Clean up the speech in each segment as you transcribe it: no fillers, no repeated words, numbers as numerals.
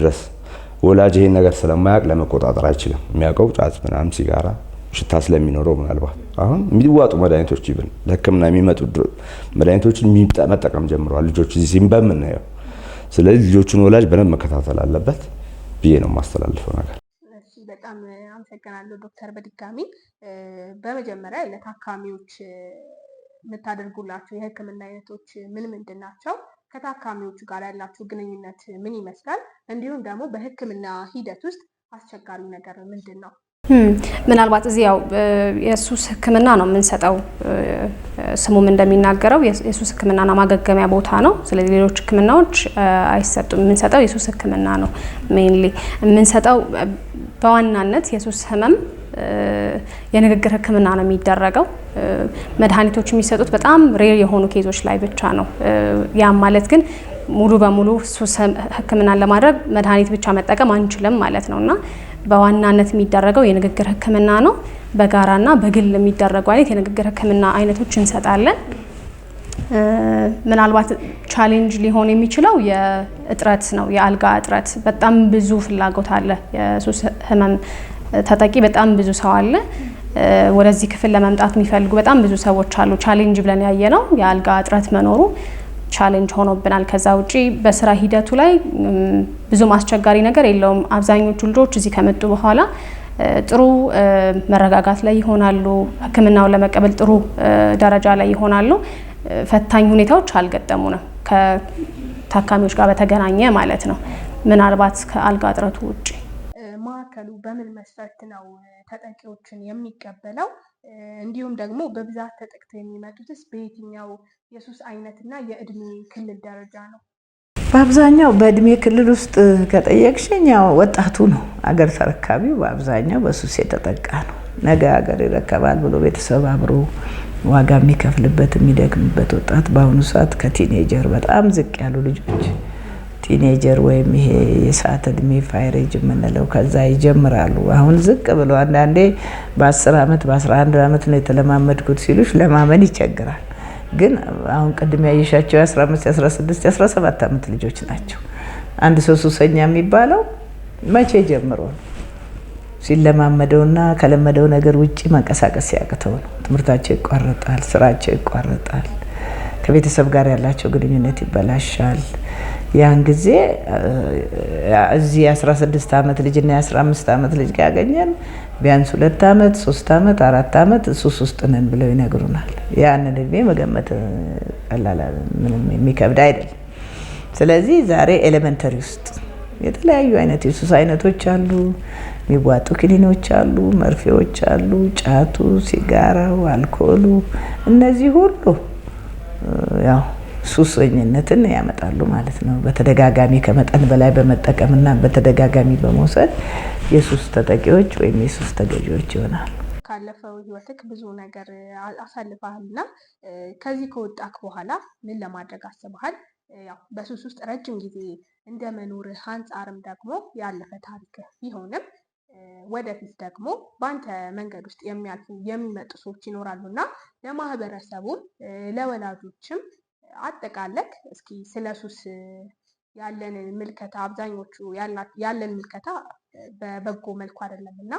ድረስ ወላጅ ይሄን ነገር ስለማያውቅ ለመቆጣጠር አይችልም። የሚያውቀው ጫት ምናምን ሲጋራ ሽታ ስለሚኖረው ምናልባት አሁን የሚዋጡ መድኃኒቶች ይብን ለሕክምና የሚመጡ መድኃኒቶችን መጠቀም ጀምረዋል ልጆች እዚህ በምናየው። ስለዚህ ልጆቹን ወላጅ በደንብ መከታተል አለበት ብዬ ነው የማስተላልፈው ነገር። በጣም አመሰግናለሁ ዶክተር። በድጋሚ በመጀመሪያ ለታካሚዎች የምታደርጉላቸው የህክምና አይነቶች ምን ምንድን ናቸው? ከታካሚዎቹ ጋር ያላችሁ ግንኙነት ምን ይመስላል? እንዲሁም ደግሞ በህክምና ሂደት ውስጥ አስቸጋሪ ነገር ምንድን ነው? ምናልባት እዚህ ያው የሱስ ህክምና ነው የምንሰጠው። ስሙም እንደሚናገረው የሱስ ህክምናና ማገገሚያ ቦታ ነው። ስለዚህ ሌሎች ህክምናዎች አይሰጡም። የምንሰጠው የሱስ ህክምና ነው። ሜንሊ የምንሰጠው በዋናነት የሱስ ህመም የንግግር ህክምና ነው የሚደረገው። መድኃኒቶች የሚሰጡት በጣም ሬር የሆኑ ኬዞች ላይ ብቻ ነው። ያም ማለት ግን ሙሉ በሙሉ ሱስ ህክምናን ለማድረግ መድኃኒት ብቻ መጠቀም አንችልም ማለት ነውና በዋናነት የሚደረገው የንግግር ህክምና ነው። በጋራና በግል የሚደረጉ አይነት የንግግር ህክምና አይነቶች እንሰጣለን። ምናልባት ቻሌንጅ ሊሆን የሚችለው የእጥረት ነው፣ የአልጋ እጥረት። በጣም ብዙ ፍላጎት አለ። የሱስ ህመም ተጠቂ በጣም ብዙ ሰው አለ። ወደዚህ ክፍል ለመምጣት የሚፈልጉ በጣም ብዙ ሰዎች አሉ። ቻሌንጅ ብለን ያየነው የአልጋ እጥረት መኖሩ ቻሌንጅ ሆኖብናል። ከዛ ውጪ በስራ ሂደቱ ላይ ብዙ አስቸጋሪ ነገር የለውም። አብዛኞቹ ልጆች እዚህ ከመጡ በኋላ ጥሩ መረጋጋት ላይ ይሆናሉ። ህክምናውን ለመቀበል ጥሩ ደረጃ ላይ ይሆናሉ። ፈታኝ ሁኔታዎች አልገጠሙንም ከታካሚዎች ጋር በተገናኘ ማለት ነው። ምናልባት ከአልጋ እጥረቱ ውጪ ማዕከሉ በምን መስፈርት ነው ተጠቂዎችን የሚቀበለው? እንዲሁም ደግሞ በብዛት ተጠቅተው የሚመጡትስ በየትኛው የሱስ አይነትና የእድሜ ክልል ደረጃ ነው? በአብዛኛው በእድሜ ክልል ውስጥ ከጠየቅሽኝ ያው ወጣቱ ነው። አገር ተረካቢው በአብዛኛው በሱስ የተጠቃ ነው። ነገ አገር ይረከባል ብሎ ቤተሰብ አብሮ ዋጋ የሚከፍልበት የሚደክምበት ወጣት በአሁኑ ሰዓት ከቲኔጀር በጣም ዝቅ ያሉ ልጆች ቲኔጀር ወይም ይሄ የሰዓት እድሜ ፋይሬጅ የምንለው ከዛ ይጀምራሉ። አሁን ዝቅ ብሎ አንዳንዴ በ10 ዓመት በ11 ዓመት ነው የተለማመድኩት ሲሉሽ ለማመን ይቸግራል። ግን አሁን ቅድም ያየሻቸው የ15 የ16 የ17 ዓመት ልጆች ናቸው። አንድ ሰው ሱሰኛ የሚባለው መቼ ጀምሮ ነው? ሲለማመደውና ከለመደው ነገር ውጪ መንቀሳቀስ ሲያቅተው ነው። ትምህርታቸው ይቋረጣል፣ ስራቸው ይቋረጣል፣ ከቤተሰብ ጋር ያላቸው ግንኙነት ይበላሻል። ያን ጊዜ እዚህ 16 ዓመት ልጅና የ15 ዓመት ልጅ ያገኘን ቢያንስ 2 ዓመት 3 ዓመት 4 ዓመት ሱስ ውስጥ ነን ብለው ይነግሩናል። ያንን እድሜ መገመት ቀላል ምንም የሚከብድ አይደለም። ስለዚህ ዛሬ ኤሌመንተሪ ውስጥ የተለያዩ አይነት የሱስ አይነቶች አሉ። የሚዋጡ ክኒኖች አሉ፣ መርፌዎች አሉ፣ ጫቱ፣ ሲጋራው፣ አልኮሉ እነዚህ ሁሉ ያው ሱሰኝነትን ያመጣሉ ማለት ነው። በተደጋጋሚ ከመጠን በላይ በመጠቀምና በተደጋጋሚ በመውሰድ የሱስ ተጠቂዎች ወይም የሱስ ተገዢዎች ይሆናሉ። ካለፈው ህይወትክ ብዙ ነገር አሳልፈሃልና ከዚህ ከወጣክ በኋላ ምን ለማድረግ አስበሃል? ያው በሱስ ውስጥ ረጅም ጊዜ እንደመኖርህ አንጻርም ደግሞ ያለፈ ታሪክ ቢሆንም ወደፊት ደግሞ በአንተ መንገድ ውስጥ የሚያልፉ የሚመጡ ሰዎች ይኖራሉና ለማህበረሰቡም ለወላጆችም አጠቃለክ እስኪ ስለ ሱስ ያለንን ምልከታ አብዛኞቹ ያለን ምልከታ በበጎ መልኩ አይደለምና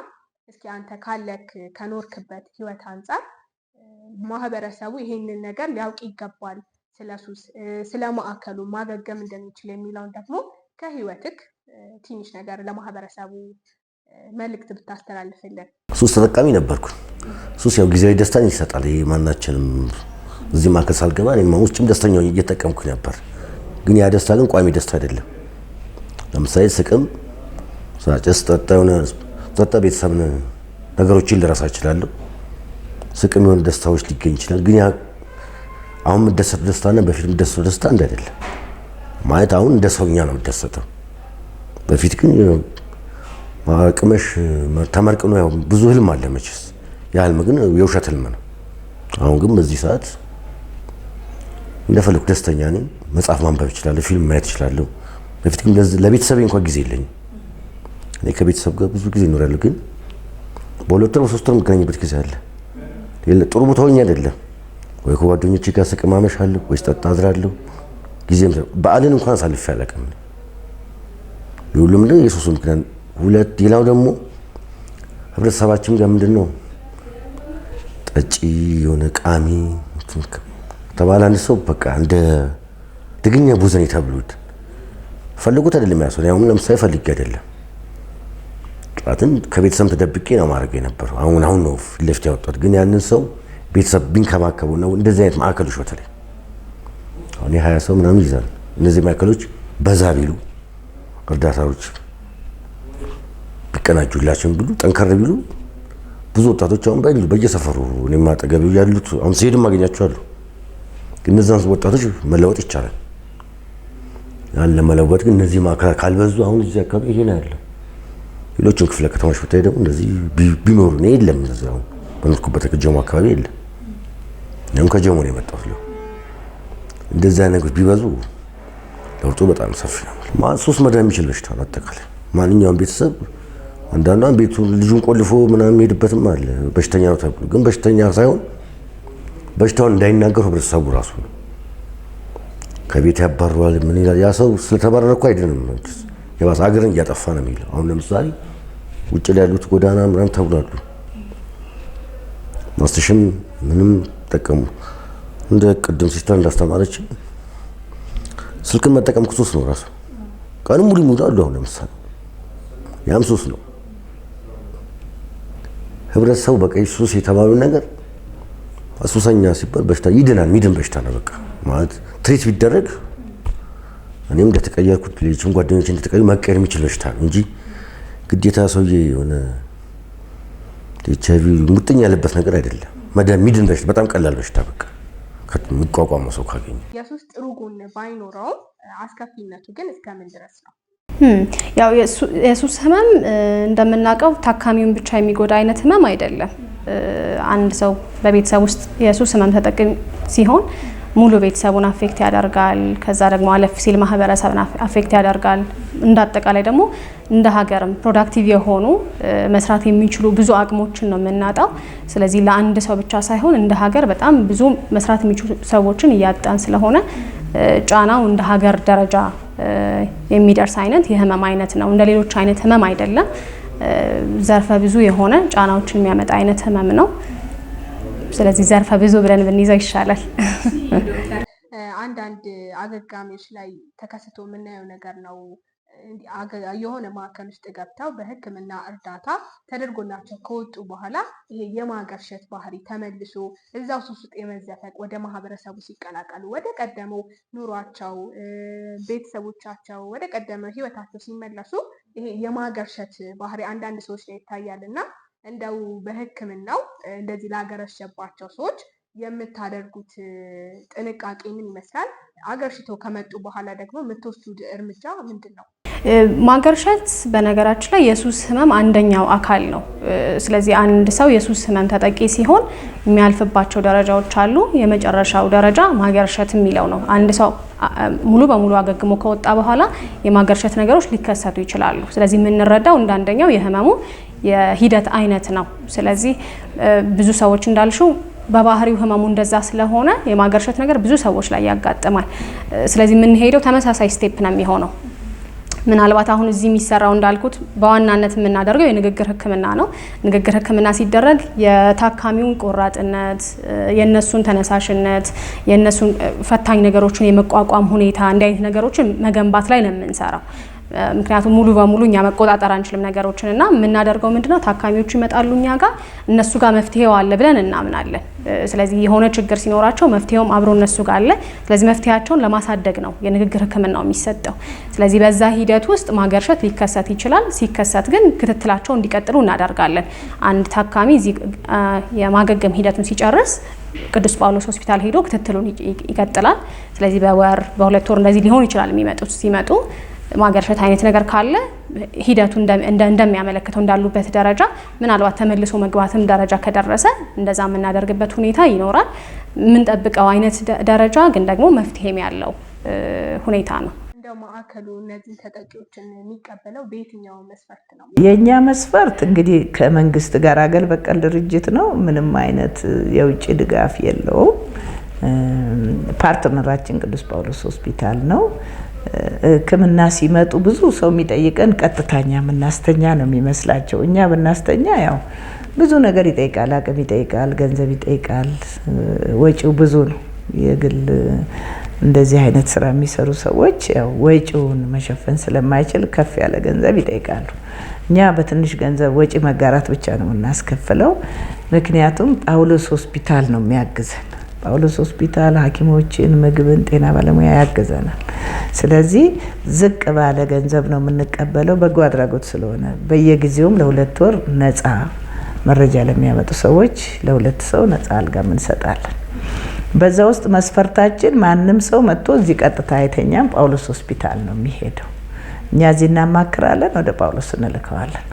እስኪ አንተ ካለክ ከኖርክበት ህይወት አንጻር ማህበረሰቡ ይሄንን ነገር ሊያውቅ ይገባል፣ ስለ ሱስ ስለ ማዕከሉ ማገገም እንደሚችል የሚለውን ደግሞ ከህይወትክ ትንሽ ነገር ለማህበረሰቡ መልእክት ብታስተላልፍልን። ሱስ ተጠቃሚ ነበርኩ። ሱስ ያው ጊዜያዊ ደስታን ይሰጣል። ማናችንም እዚህ ማዕከል ሳልገባ እኔም ውስጥም ደስተኛ ሆኜ እየተጠቀምኩ ነበር። ግን ያ ደስታ ግን ቋሚ ደስታ አይደለም። ለምሳሌ ስቅም ሳጨስ ጠጣ ቤተሰብ ነገሮችን ልረሳ እችላለሁ። ስቅም የሆነ ደስታዎች ሊገኝ ይችላል። ግን ያ አሁን የምደሰት ደስታና በፊት የምደሰት ደስታ አንድ አይደለም። ማለት አሁን እንደ ሰውኛ ነው የምደሰተው። በፊት ግን ማቅመሽ ተመርቅኖ ያው ብዙ ህልም አለ መቼስ። ያ ህልም ግን የውሸት ህልም ነው። አሁን ግን በዚህ ሰዓት እንደፈለኩ ደስተኛ ነኝ። መጽሐፍ ማንበብ እችላለሁ፣ ፊልም ማየት እችላለሁ። በፊት ግን ለቤተሰብ እንኳን ጊዜ የለኝም። እኔ ከቤተሰብ ጋር ብዙ ጊዜ እኖራለሁ፣ ግን በሁለት ወር በሶስት ወር የምገናኝበት ጊዜ አለ። ጥሩ ቦታ ሆኜ አይደለም ወይ ከጓደኞቼ ጋር ስቅም አመሻለሁ ወይ ስጠጣ አድራለሁ። ጊዜም በዓልን እንኳን አሳልፌ አላውቅም። ሁሉም ነው የሱስ ምክንያት። ሁለት ሌላው ደግሞ ህብረተሰባችን ጋር ምንድነው ጠጪ የሆነ ቃሚ ተባለ አንድ ሰው በቃ እንደ ድግኛ ቡዘኔ ተብሎት ፈልጉት አይደለም ያሰው ያው ለምሳሌ ፈልግ አይደለም ጣትን ከቤተሰብ ተደብቄ ነው ማድረግ የነበረው። አሁን ነው ለፍት ያወጣት። ግን ያንን ሰው ቤተሰብ ቢንከባከቡ ነው እንደዚህ አይነት ማዕከሎች ወተለይ አሁን 20 ሰው ምናምን ይዛል። እነዚህ ማዕከሎች በዛ ቢሉ እርዳታዎች ቢቀናጁላቸው ቢሉ ጠንከር ቢሉ ብዙ ወጣቶች አሁን በየሰፈሩ እኔም አጠገብ ያሉት አሁን ሲሄድም አገኛቸዋለሁ። ግን እነዛን ወጣቶች መለወጥ ይቻላል። ያን ለመለወጥ ግን እነዚህ ማዕከላት ካልበዙ አሁን እዚህ አካባቢ ይሄ ነው ያለው። ሌሎችን ክፍለ ከተማዎች ብታይ ደግሞ እንደዚህ ቢኖሩ ነው የለም። እዚህ አሁን በኖርኩበት ከጀሞ አካባቢ የለም። እኔም ከጀሞ ነው የመጣሁት። እንደዚህ አይነት ነገሮች ቢበዙ ለውጡ በጣም ሰፊ ነው። ሱስ መዳን የሚችል በሽታ ነው። አጠቃላይ ማንኛውም ቤተሰብ አንዳንዷን ቤቱን ልጁን ቆልፎ ምናምን ሄድበትም አለ በሽተኛ ነው ተብሎ። ግን በሽተኛ ሳይሆን በሽታውን እንዳይናገር ህብረተሰቡ ራሱ ነው ከቤት ያባረዋል። ምን ይላል ያ ሰው ስለተባረረ እኮ አይደለም የባሰ ሀገርን እያጠፋ ነው የሚለው። አሁን ለምሳሌ ውጭ ላይ ያሉት ጎዳና ምናምን ተብሏሉ። ማስተሽም ምንም ጠቀሙ እንደ ቅድም ሲስተር እንዳስተማረች ስልክን መጠቀም ሱስ ነው ራሱ። ቀን ሙሉ ይሙላሉ። አሁን ለምሳሌ ያም ሱስ ነው። ህብረተሰቡ በቃ ሱስ የተባለው ነገር ሱሰኛ ሲባል በሽታ ይድናል። ሚድን በሽታ ነው በቃ ማለት ትሪት ቢደረግ እኔም እንደተቀየርኩት ልጅም ጓደኞቼ እንደተቀየሩ መቀየር የሚችል በሽታ ነው እንጂ ግዴታ ሰውዬ የሆነ ኤችአይቪ ሙጥኝ ያለበት ነገር አይደለም። መዳን ሚድን በሽታ በጣም ቀላል በሽታ በቃ የሚቋቋመው ሰው ካገኘ። የሱስ ጥሩ ጎን ባይኖረው አስከፊነቱ ግን እስከምን ድረስ ነው? ያው የሱስ ህመም እንደምናውቀው ታካሚውን ብቻ የሚጎዳ አይነት ህመም አይደለም። አንድ ሰው በቤተሰብ ውስጥ የሱስ ህመም ተጠቂ ሲሆን ሙሉ ቤተሰቡን አፌክት ያደርጋል። ከዛ ደግሞ አለፍ ሲል ማህበረሰብን አፌክት ያደርጋል። እንዳጠቃላይ ደግሞ እንደ ሀገርም ፕሮዳክቲቭ የሆኑ መስራት የሚችሉ ብዙ አቅሞችን ነው የምናጣው። ስለዚህ ለአንድ ሰው ብቻ ሳይሆን እንደ ሀገር በጣም ብዙ መስራት የሚችሉ ሰዎችን እያጣን ስለሆነ ጫናው እንደ ሀገር ደረጃ የሚደርስ አይነት የህመም አይነት ነው። እንደ ሌሎች አይነት ህመም አይደለም። ዘርፈ ብዙ የሆነ ጫናዎችን የሚያመጣ አይነት ህመም ነው። ስለዚህ ዘርፈ ብዙ ብለን ብንይዘው ይሻላል። አንዳንድ አገጋሚዎች ላይ ተከስቶ የምናየው ነገር ነው። የሆነ ማዕከል ውስጥ ገብተው በሕክምና እርዳታ ተደርጎላቸው ከወጡ በኋላ ይሄ የማገርሸት ባህሪ ተመልሶ እዛው ሱስ ውስጥ የመዘፈቅ ወደ ማህበረሰቡ ሲቀላቀሉ ወደ ቀደመው ኑሯቸው፣ ቤተሰቦቻቸው ወደ ቀደመ ህይወታቸው ሲመለሱ ይሄ የማገርሸት ባህሪ አንዳንድ ሰዎች ላይ ይታያል እና እንደው በሕክምናው እንደዚህ ላገረሸባቸው ሰዎች የምታደርጉት ጥንቃቄ ምን ይመስላል? አገርሽተው ከመጡ በኋላ ደግሞ የምትወስዱት እርምጃ ምንድን ነው? ማገርሸት በነገራችን ላይ የሱስ ህመም አንደኛው አካል ነው። ስለዚህ አንድ ሰው የሱስ ህመም ተጠቂ ሲሆን የሚያልፍባቸው ደረጃዎች አሉ። የመጨረሻው ደረጃ ማገርሸት የሚለው ነው። አንድ ሰው ሙሉ በሙሉ አገግሞ ከወጣ በኋላ የማገርሸት ነገሮች ሊከሰቱ ይችላሉ። ስለዚህ የምንረዳው እንዳንደኛው የህመሙ የሂደት አይነት ነው። ስለዚህ ብዙ ሰዎች እንዳልሽው በባህሪው ህመሙ እንደዛ ስለሆነ የማገርሸት ነገር ብዙ ሰዎች ላይ ያጋጥማል። ስለዚህ የምንሄደው ተመሳሳይ ስቴፕ ነው የሚሆነው። ምናልባት አሁን እዚህ የሚሰራው እንዳልኩት በዋናነት የምናደርገው የንግግር ህክምና ነው። ንግግር ህክምና ሲደረግ የታካሚውን ቆራጥነት፣ የነሱን ተነሳሽነት፣ የነሱን ፈታኝ ነገሮችን የመቋቋም ሁኔታ እንዲህ አይነት ነገሮችን መገንባት ላይ ነው የምንሰራው። ምክንያቱም ሙሉ በሙሉ እኛ መቆጣጠር አንችልም ነገሮችን እና የምናደርገው ምንድነው ታካሚዎቹ ይመጣሉ እኛ ጋር እነሱ ጋር መፍትሄው አለ ብለን እናምናለን። ስለዚህ የሆነ ችግር ሲኖራቸው መፍትሄውም አብሮ እነሱ ጋር አለ። ስለዚህ መፍትሄያቸውን ለማሳደግ ነው የንግግር ህክምናው የሚሰጠው። ስለዚህ በዛ ሂደት ውስጥ ማገርሸት ሊከሰት ይችላል። ሲከሰት ግን ክትትላቸው እንዲቀጥሉ እናደርጋለን። አንድ ታካሚ እዚህ የማገገም ሂደቱን ሲጨርስ ቅዱስ ጳውሎስ ሆስፒታል ሄዶ ክትትሉን ይቀጥላል። ስለዚህ በወር በሁለት ወር እንደዚህ ሊሆን ይችላል ሲመጡ ማገርሸት አይነት ነገር ካለ ሂደቱ እንደሚያመለክተው እንዳሉበት ደረጃ ምናልባት ተመልሶ መግባትም ደረጃ ከደረሰ እንደዛ የምናደርግበት ሁኔታ ይኖራል። የምንጠብቀው አይነት ደረጃ ግን ደግሞ መፍትሄም ያለው ሁኔታ ነው። እንደው ማዕከሉ እነዚህ ተጠቂዎችን የሚቀበለው በየትኛው መስፈርት ነው? የኛ መስፈርት እንግዲህ ከመንግስት ጋር አገል በቀል ድርጅት ነው። ምንም አይነት የውጭ ድጋፍ የለውም። ፓርትነራችን ቅዱስ ጳውሎስ ሆስፒታል ነው። ሕክምና ሲመጡ ብዙ ሰው የሚጠይቀን ቀጥታኛ ምናስተኛ ነው የሚመስላቸው። እኛ ብናስተኛ ያው ብዙ ነገር ይጠይቃል፣ አቅም ይጠይቃል፣ ገንዘብ ይጠይቃል፣ ወጪው ብዙ ነው። የግል እንደዚህ አይነት ስራ የሚሰሩ ሰዎች ያው ወጪውን መሸፈን ስለማይችል ከፍ ያለ ገንዘብ ይጠይቃሉ። እኛ በትንሽ ገንዘብ ወጪ መጋራት ብቻ ነው የምናስከፍለው። ምክንያቱም ጳውሎስ ሆስፒታል ነው የሚያግዘን። ጳውሎስ ሆስፒታል ሐኪሞችን፣ ምግብን፣ ጤና ባለሙያ ያግዘናል። ስለዚህ ዝቅ ባለ ገንዘብ ነው የምንቀበለው፣ በጎ አድራጎት ስለሆነ በየጊዜውም ለ2 ወር ነፃ መረጃ ለሚያመጡ ሰዎች ለ2 ሰው ነፃ አልጋ እንሰጣለን። በዛ ውስጥ መስፈርታችን ማንም ሰው መጥቶ እዚህ ቀጥታ አይተኛም፣ ጳውሎስ ሆስፒታል ነው የሚሄደው። እኛ እዚህ እናማክራለን፣ ወደ ጳውሎስ እንልከዋለን።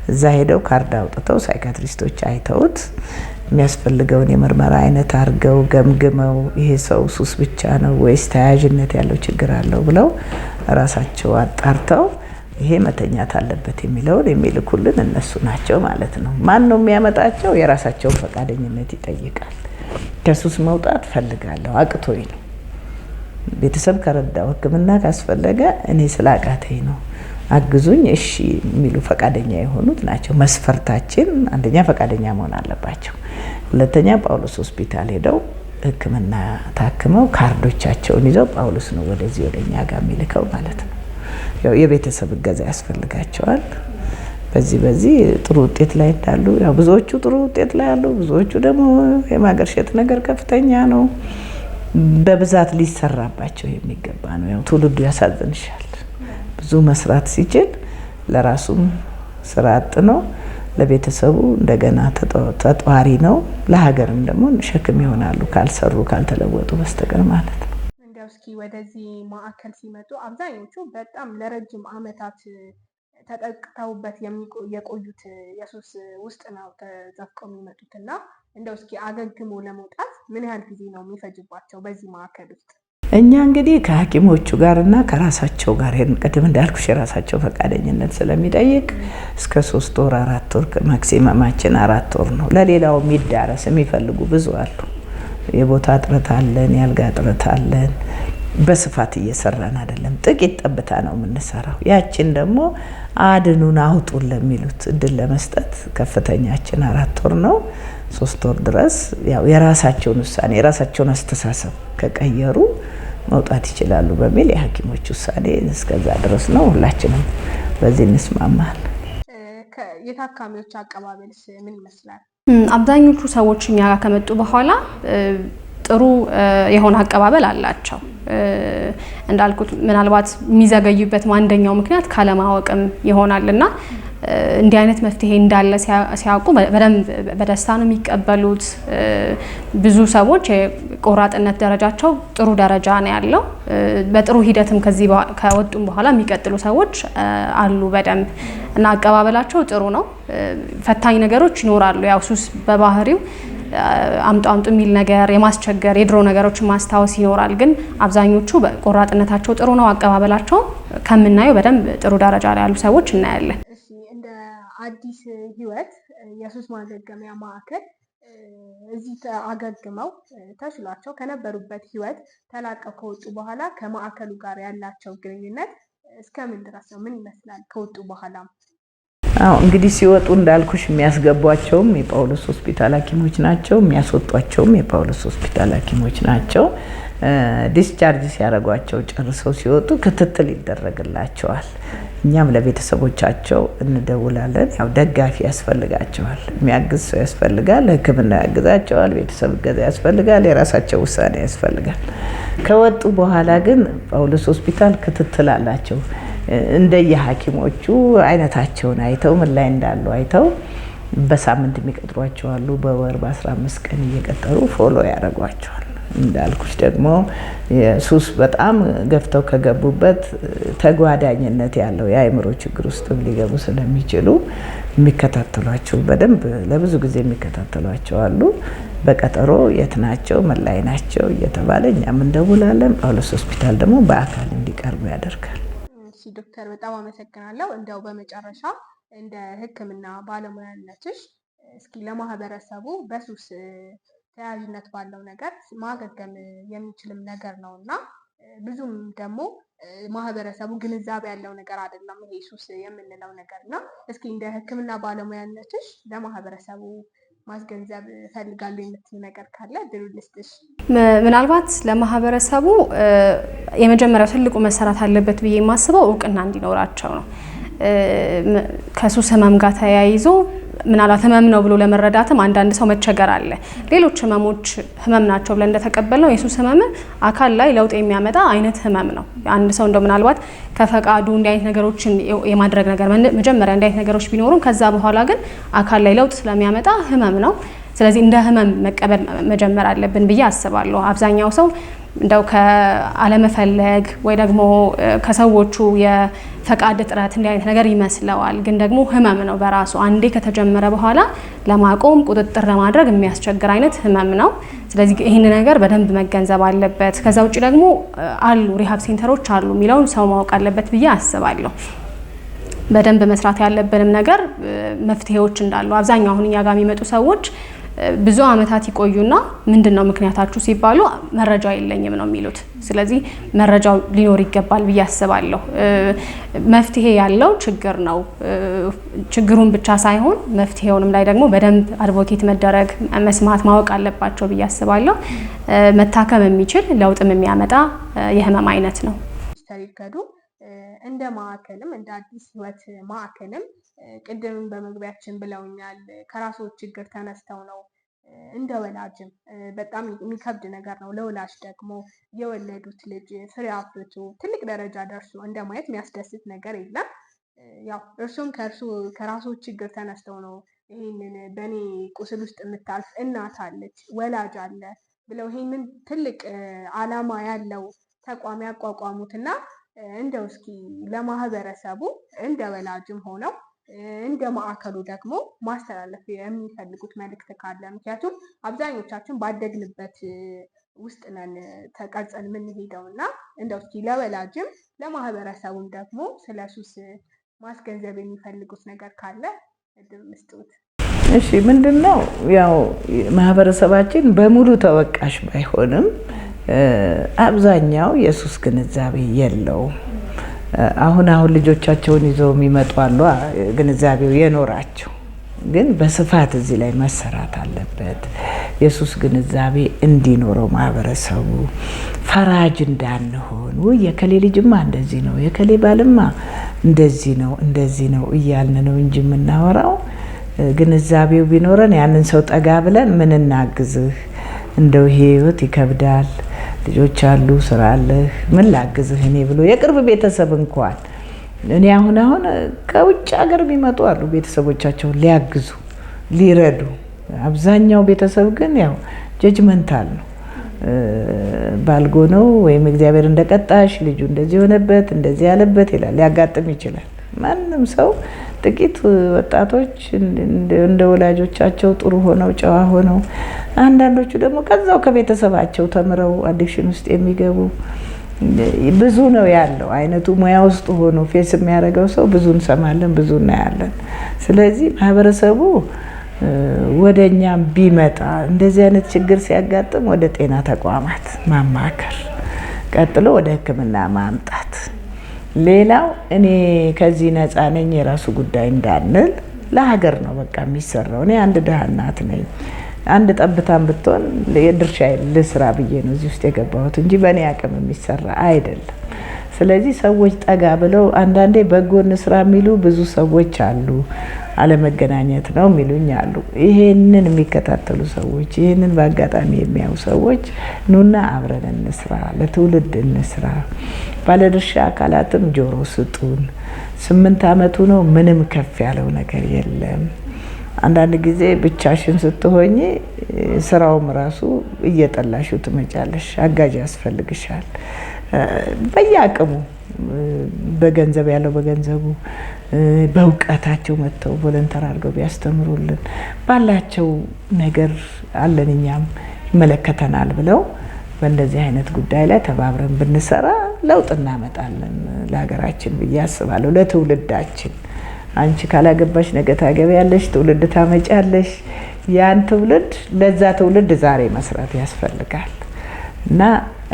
እዛ ሄደው ካርድ አውጥተው ሳይካትሪስቶች አይተውት የሚያስፈልገውን የምርመራ አይነት አድርገው ገምግመው ይሄ ሰው ሱስ ብቻ ነው ወይስ ተያያዥነት ያለው ችግር አለው ብለው ራሳቸው አጣርተው ይሄ መተኛት አለበት የሚለውን የሚልኩልን እነሱ ናቸው ማለት ነው። ማን ነው የሚያመጣቸው? የራሳቸውን ፈቃደኝነት ይጠይቃል። ከሱስ መውጣት ፈልጋለሁ አቅቶኝ ነው፣ ቤተሰብ ከረዳው፣ ሕክምና ካስፈለገ እኔ ስላቃተኝ ነው አግዙኝ እሺ የሚሉ ፈቃደኛ የሆኑት ናቸው። መስፈርታችን አንደኛ ፈቃደኛ መሆን አለባቸው። ሁለተኛ ጳውሎስ ሆስፒታል ሄደው ሕክምና ታክመው ካርዶቻቸውን ይዘው ጳውሎስ ነው ወደዚህ ወደኛ ጋር የሚልከው ማለት ነው። ያው የቤተሰብ እገዛ ያስፈልጋቸዋል። በዚህ ጥሩ ውጤት ላይ እንዳሉ ያው ብዙዎቹ ጥሩ ውጤት ላይ አሉ፣ ብዙዎቹ ደግሞ የማገርሸት ነገር ከፍተኛ ነው። በብዛት ሊሰራባቸው የሚገባ ነው። ያው ትውልዱ ያሳዝንሻል። ብዙ መስራት ሲችል ለራሱም ስራ አጥ ነው፣ ለቤተሰቡ እንደገና ተጧሪ ነው፣ ለሀገርም ደግሞ ሸክም ይሆናሉ ካልሰሩ ካልተለወጡ በስተቀር ማለት ነው። እንዲያው እስኪ ወደዚህ ማዕከል ሲመጡ አብዛኞቹ በጣም ለረጅም ዓመታት ተጠቅተውበት የቆዩት የሱስ ውስጥ ነው ተዘፍቀው የሚመጡት እና እንደው እስኪ አገግሞ ለመውጣት ምን ያህል ጊዜ ነው የሚፈጅባቸው በዚህ ማዕከል ውስጥ? እኛ እንግዲህ ከሐኪሞቹ ጋርና ከራሳቸው ጋር ቅድም እንዳልኩሽ የራሳቸው ፈቃደኝነት ስለሚጠይቅ እስከ 3 ወር 4 ወር ማክሲመማችን 4 ወር ነው። ለሌላው የሚዳረስ የሚፈልጉ ብዙ አሉ። የቦታ እጥረት አለን፣ የአልጋ እጥረት አለን። በስፋት እየሰራን አይደለም፣ ጥቂት ጠብታ ነው የምንሰራው። ያችን ደግሞ አድኑን አውጡን ለሚሉት እድል ለመስጠት ከፍተኛችን 4 ወር ነው። 3 ወር ድረስ ያው የራሳቸውን ውሳኔ የራሳቸውን አስተሳሰብ ከቀየሩ መውጣት ይችላሉ በሚል የሐኪሞች ውሳኔ እስከዛ ድረስ ነው። ሁላችንም በዚህ እንስማማል። የታካሚዎች አቀባበልስ ምን ይመስላል? አብዛኞቹ ሰዎች እኛ ጋር ከመጡ በኋላ ጥሩ የሆነ አቀባበል አላቸው። እንዳልኩት ምናልባት የሚዘገዩበት አንደኛው ምክንያት ካለማወቅም ይሆናልና እንዲህ አይነት መፍትሄ እንዳለ ሲያውቁ በደንብ በደስታ ነው የሚቀበሉት። ብዙ ሰዎች የቆራጥነት ደረጃቸው ጥሩ ደረጃ ነው ያለው። በጥሩ ሂደትም ከዚህ ከወጡም በኋላ የሚቀጥሉ ሰዎች አሉ በደንብ እና አቀባበላቸው ጥሩ ነው። ፈታኝ ነገሮች ይኖራሉ። ያው ሱስ በባህሪው አምጡ የሚል ነገር የማስቸገር የድሮ ነገሮችን ማስታወስ ይኖራል። ግን አብዛኞቹ ቆራጥነታቸው ጥሩ ነው። አቀባበላቸው ከምናየው በደንብ ጥሩ ደረጃ ላይ ያሉ ሰዎች እናያለን። እንደ አዲስ ህይወት የሱስ ማገገሚያ ማዕከል እዚህ አገግመው ተሽሏቸው ከነበሩበት ህይወት ተላቀው ከወጡ በኋላ ከማዕከሉ ጋር ያላቸው ግንኙነት እስከምን ድረስ ነው? ምን ይመስላል ከወጡ በኋላ? አዎ እንግዲህ ሲወጡ እንዳልኩሽ የሚያስገቧቸውም የጳውሎስ ሆስፒታል ሐኪሞች ናቸው፣ የሚያስወጧቸውም የጳውሎስ ሆስፒታል ሐኪሞች ናቸው። ዲስቻርጅ ሲያደርጓቸው ጨርሰው ሲወጡ ክትትል ይደረግላቸዋል። እኛም ለቤተሰቦቻቸው እንደውላለን። ያው ደጋፊ ያስፈልጋቸዋል፣ የሚያግዝ ሰው ያስፈልጋል፣ ሕክምና ያግዛቸዋል፣ ቤተሰብ እገዛ ያስፈልጋል፣ የራሳቸው ውሳኔ ያስፈልጋል። ከወጡ በኋላ ግን ጳውሎስ ሆስፒታል ክትትል አላቸው። እንደየሐኪሞቹ አይነታቸውን አይተው ምን ላይ እንዳሉ አይተው በሳምንት የሚቀጥሯቸው አሉ። በወር በ15 ቀን እየቀጠሩ ፎሎ ያደርጓቸዋል። እንዳልኩሽ ደግሞ የሱስ በጣም ገፍተው ከገቡበት ተጓዳኝነት ያለው የአእምሮ ችግር ውስጥ ሊገቡ ስለሚችሉ የሚከታተሏቸው በደንብ ለብዙ ጊዜ የሚከታተሏቸው አሉ። በቀጠሮ የት ናቸው ምን ላይ ናቸው እየተባለ እኛም እንደውላለን። ጳውሎስ ሆስፒታል ደግሞ በአካል እንዲቀርቡ ያደርጋል። እሺ ዶክተር በጣም አመሰግናለሁ። እንደው በመጨረሻ እንደ ሕክምና ባለሙያነትሽ እስኪ ለማህበረሰቡ በሱስ ተያያዥነት ባለው ነገር ማገገም የሚችልም ነገር ነውና ብዙም ደግሞ ማህበረሰቡ ግንዛቤ ያለው ነገር አይደለም ይሄ ሱስ የምንለው ነገር እና እስኪ እንደ ሕክምና ባለሙያነትሽ ለማህበረሰቡ ማስገንዘብ እፈልጋለሁ የምትይው ነገር ካለ እድሉን ልስጥሽ። ምናልባት ለማህበረሰቡ የመጀመሪያው ትልቁ መሰራት አለበት ብዬ የማስበው እውቅና እንዲኖራቸው ነው። ከሱስ ህመም ጋር ተያይዞ ምናልባት ህመም ነው ብሎ ለመረዳትም አንዳንድ ሰው መቸገር አለ። ሌሎች ህመሞች ህመም ናቸው ብለን እንደተቀበልነው የሱስ ህመም አካል ላይ ለውጥ የሚያመጣ አይነት ህመም ነው። አንድ ሰው እንደው ምናልባት ከፈቃዱ እንዲህ አይነት ነገሮችን የማድረግ ነገር መጀመሪያ እንዲህ አይነት ነገሮች ቢኖሩም ከዛ በኋላ ግን አካል ላይ ለውጥ ስለሚያመጣ ህመም ነው። ስለዚህ እንደ ህመም መቀበል መጀመር አለብን ብዬ አስባለሁ። አብዛኛው ሰው እንደው ከአለመፈለግ ወይ ደግሞ ከሰዎቹ የፈቃድ እጥረት እንዲህ አይነት ነገር ይመስለዋል። ግን ደግሞ ህመም ነው በራሱ አንዴ ከተጀመረ በኋላ ለማቆም ቁጥጥር ለማድረግ የሚያስቸግር አይነት ህመም ነው። ስለዚህ ይህን ነገር በደንብ መገንዘብ አለበት። ከዛ ውጭ ደግሞ አሉ ሪሃብ ሴንተሮች አሉ የሚለውን ሰው ማወቅ አለበት ብዬ አስባለሁ። በደንብ መስራት ያለብንም ነገር መፍትሄዎች እንዳሉ አብዛኛው አሁን እኛ ጋር የሚመጡ ሰዎች ብዙ አመታት ይቆዩና ምንድነው ምክንያታችሁ ሲባሉ መረጃ የለኝም ነው የሚሉት። ስለዚህ መረጃው ሊኖር ይገባል ብዬ አስባለሁ። መፍትሄ ያለው ችግር ነው። ችግሩን ብቻ ሳይሆን መፍትሄውንም ላይ ደግሞ በደንብ አድቮኬት መደረግ መስማት ማወቅ አለባቸው ብዬ አስባለሁ። መታከም የሚችል ለውጥም የሚያመጣ የህመም አይነት ነው። ተሪከዱ እንደ ማዕከልም እንደ አዲስ ህይወት ማዕከልም ቅድም በመግቢያችን ብለውኛል ከራስዎ ችግር ተነስተው ነው እንደ ወላጅም በጣም የሚከብድ ነገር ነው። ለወላጅ ደግሞ የወለዱት ልጅ ፍሬ አፍርቶ ትልቅ ደረጃ ደርሶ እንደማየት የሚያስደስት ነገር የለም። ያው እርሱም ከራስዎ ችግር ተነስተው ነው ይሄንን በእኔ ቁስል ውስጥ የምታልፍ እናት አለች ወላጅ አለ ብለው ይሄንን ትልቅ ዓላማ ያለው ተቋም ያቋቋሙትና እንደው እስኪ ለማህበረሰቡ እንደ ወላጅም ሆነው እንደ ማዕከሉ ደግሞ ማስተላለፍ የሚፈልጉት መልእክት ካለ? ምክንያቱም አብዛኞቻችን ባደግንበት ውስጥ ነን ተቀርጸን የምንሄደው እና እንደው እስኪ ለወላጅም ለማህበረሰቡም ደግሞ ስለ ሱስ ማስገንዘብ የሚፈልጉት ነገር ካለ እድል መስጠት። እሺ ምንድነው ያው ማህበረሰባችን በሙሉ ተወቃሽ ባይሆንም አብዛኛው የሱስ ግንዛቤ የለውም። አሁን ልጆቻቸውን ይዘው የሚመጡ አሉ ግንዛቤው የኖራቸው ግን በስፋት እዚህ ላይ መሰራት አለበት። የሱስ ግንዛቤ እንዲኖረው ማህበረሰቡ ፈራጅ እንዳንሆን የከሌ ልጅማ እንደዚህ ነው የከሌ ባልማ እንደዚህ ነው እያልን ነው እንጂ የምናወራው ግንዛቤው ቢኖረን ያንን ሰው ጠጋ ብለን ምን እናግዝህ እንደው ህይወት ይከብዳል ልጆች አሉ ስራ አለ ምን ላግዝህ እኔ ብሎ የቅርብ ቤተሰብ እንኳን እኔ አሁን ከውጭ ሀገር ቢመጡ አሉ ቤተሰቦቻቸውን ሊያግዙ ሊረዱ። አብዛኛው ቤተሰብ ግን ያው ጀጅመንታል ነው ባልጎ ነው ወይም እግዚአብሔር እንደቀጣሽ ልጁ እንደዚህ ሆነበት እንደዚህ ያለበት ይላል። ሊያጋጥም ይችላል። ማንም ሰው ጥቂት ወጣቶች እንደ ወላጆቻቸው ጥሩ ሆነው ጨዋ ሆነው አንዳንዶቹ ደግሞ ከዛው ከቤተሰባቸው ተምረው አዲክሽን ውስጥ የሚገቡ ብዙ ነው ያለው። አይነቱ ሙያ ውስጥ ሆኖ ፌስ የሚያደርገው ሰው ብዙ እንሰማለን ብዙ እናያለን። ስለዚህ ማህበረሰቡ ወደኛም ቢመጣ እንደዚህ አይነት ችግር ሲያጋጥም ወደ ጤና ተቋማት ማማከር ቀጥሎ ወደ ሕክምና ማምጣት። ሌላው እኔ ከዚህ ነፃ ነኝ የራሱ ጉዳይ እንዳንል ለሀገር ነው በቃ የሚሰራው። እኔ አንድ ደሃ እናት ነኝ አንድ ጠብታም ብትሆን የድርሻዬን ልስራ ብዬ ነው እዚህ ውስጥ የገባሁት እንጂ በእኔ አቅም የሚሰራ አይደለም። ስለዚህ ሰዎች ጠጋ ብለው አንዳንዴ በጎ እንስራ የሚሉ ብዙ ሰዎች አሉ። አለመገናኘት ነው የሚሉኝ አሉ። ይሄንን የሚከታተሉ ሰዎች ይሄንን በአጋጣሚ የሚያዩ ሰዎች ኑና አብረን እንስራ ለትውልድ እንስራ። ባለድርሻ አካላትም ጆሮ ስጡን። 8 አመቱ ነው ምንም ከፍ ያለው ነገር የለም። አንዳንድ ጊዜ ብቻሽን ስትሆኚ ስራውም ራሱ እየጠላሽው ትመጫለሽ። አጋዥ ያስፈልግሻል። በየአቅሙ በገንዘብ ያለው በገንዘቡ በእውቀታቸው መጥተው ቮለንተር አድርገው ቢያስተምሩልን ባላቸው ነገር አለን እኛም ይመለከተናል ብለው በእንደዚህ አይነት ጉዳይ ላይ ተባብረን ብንሰራ ለውጥ እናመጣለን ለሀገራችን ብዬ አስባለሁ። ለትውልዳችን አንቺ ካላገባሽ ነገ ታገቢያለሽ፣ ትውልድ ታመጫለሽ። ያን ትውልድ ለዛ ትውልድ ዛሬ መስራት ያስፈልጋል እና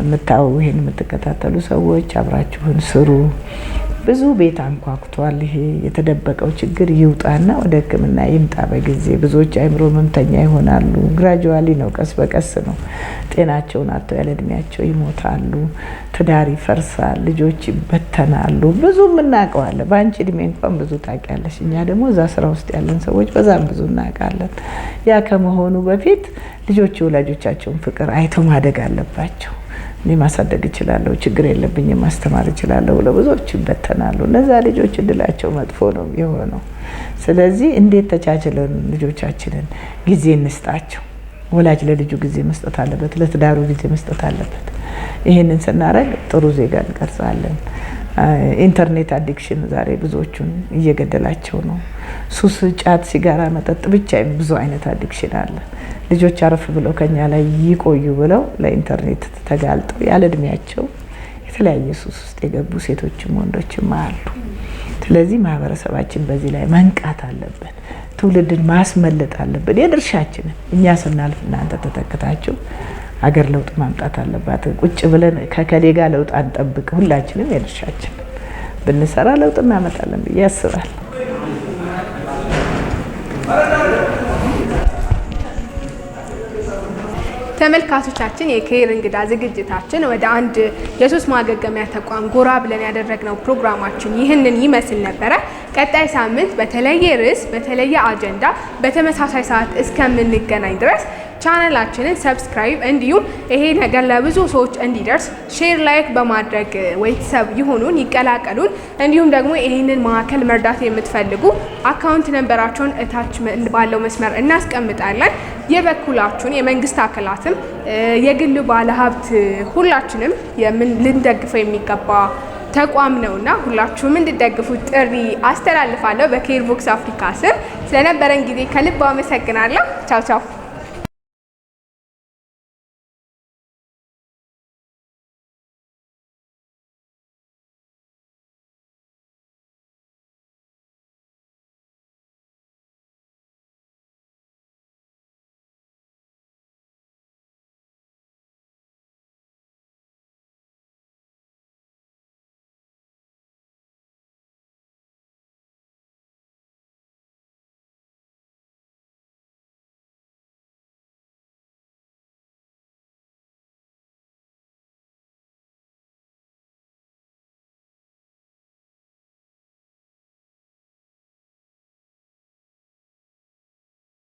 ይሄን የምትከታተሉ ሰዎች አብራችሁን ስሩ። ብዙ ቤት አንኳኩቷል። ይሄ የተደበቀው ችግር ይውጣና ወደ ሕክምና ይምጣ በጊዜ። ብዙዎች አይምሮ ህመምተኛ ይሆናሉ። ግራጁዋሊ ነው፣ ቀስ በቀስ ነው። ጤናቸውን አጥተው ያለ እድሜያቸው ይሞታሉ። ትዳር ይፈርሳል፣ ልጆች ይበተናሉ። ብዙ እናውቀዋለን። በአንቺ እድሜ እንኳን ብዙ ታውቂያለሽ። እኛ ደግሞ እዛ ስራ ውስጥ ያለን ሰዎች በዛም ብዙ እናውቃለን። ያ ከመሆኑ በፊት ልጆች የወላጆቻቸውን ፍቅር አይተው ማደግ አለባቸው። እኔ ማሳደግ እችላለሁ፣ ችግር የለብኝም፣ ማስተማር እችላለሁ ብለው ብዙዎች ይበተናሉ። እነዛ ልጆች እድላቸው መጥፎ ነው የሆነው። ስለዚህ እንዴት ተቻችለን ልጆቻችንን ጊዜ እንስጣቸው። ወላጅ ለልጁ ጊዜ መስጠት አለበት፣ ለትዳሩ ጊዜ መስጠት አለበት። ይህንን ስናደርግ ጥሩ ዜጋ እንቀርጻለን። ኢንተርኔት አዲክሽን ዛሬ ብዙዎቹን እየገደላቸው ነው። ሱስ፣ ጫት፣ ሲጋራ፣ መጠጥ ብቻ ብዙ አይነት አዲክሽን አለ። ልጆች አረፍ ብለው ከኛ ላይ ይቆዩ ብለው ለኢንተርኔት ተጋልጠው ያለ እድሜያቸው የተለያየ ሱስ ውስጥ የገቡ ሴቶችም ወንዶችም አሉ። ስለዚህ ማህበረሰባችን በዚህ ላይ መንቃት አለበት። ትውልድን ማስመለጥ አለበት። የድርሻችንን እኛ ስናልፍ እናንተ ተተክታችሁ ሀገር ለውጥ ማምጣት አለባት። ቁጭ ብለን ከከሌ ጋር ለውጥ አንጠብቅ። ሁላችንም የድርሻችንን ብንሰራ ለውጥ እናመጣለን ብዬ አስባለሁ። ተመልካቾቻችን የኬር እንግዳ ዝግጅታችን ወደ አንድ የሱስ ማገገሚያ ተቋም ጎራ ብለን ያደረግነው ፕሮግራማችን ይህንን ይመስል ነበረ። ቀጣይ ሳምንት በተለየ ርዕስ በተለየ አጀንዳ በተመሳሳይ ሰዓት እስከምንገናኝ ድረስ ቻናላችንን ሰብስክራይብ እንዲሁም ይሄ ነገር ለብዙ ሰዎች እንዲደርስ ሼር፣ ላይክ በማድረግ ቤተሰብ ይሁኑን፣ ይቀላቀሉን። እንዲሁም ደግሞ ይህንን ማዕከል መርዳት የምትፈልጉ አካውንት ነንበራቸውን እታች ባለው መስመር እናስቀምጣለን። የበኩላችሁን የመንግስት አካላትም የግል ባለሀብት ሁላችንም ልንደግፈው የሚገባ ተቋም ነውና ሁላችሁም እንድትደግፉት ጥሪ አስተላልፋለሁ። በኬር ቮክስ አፍሪካ ስር ስለነበረን ጊዜ ከልብ አመሰግናለሁ። ቻው ቻው።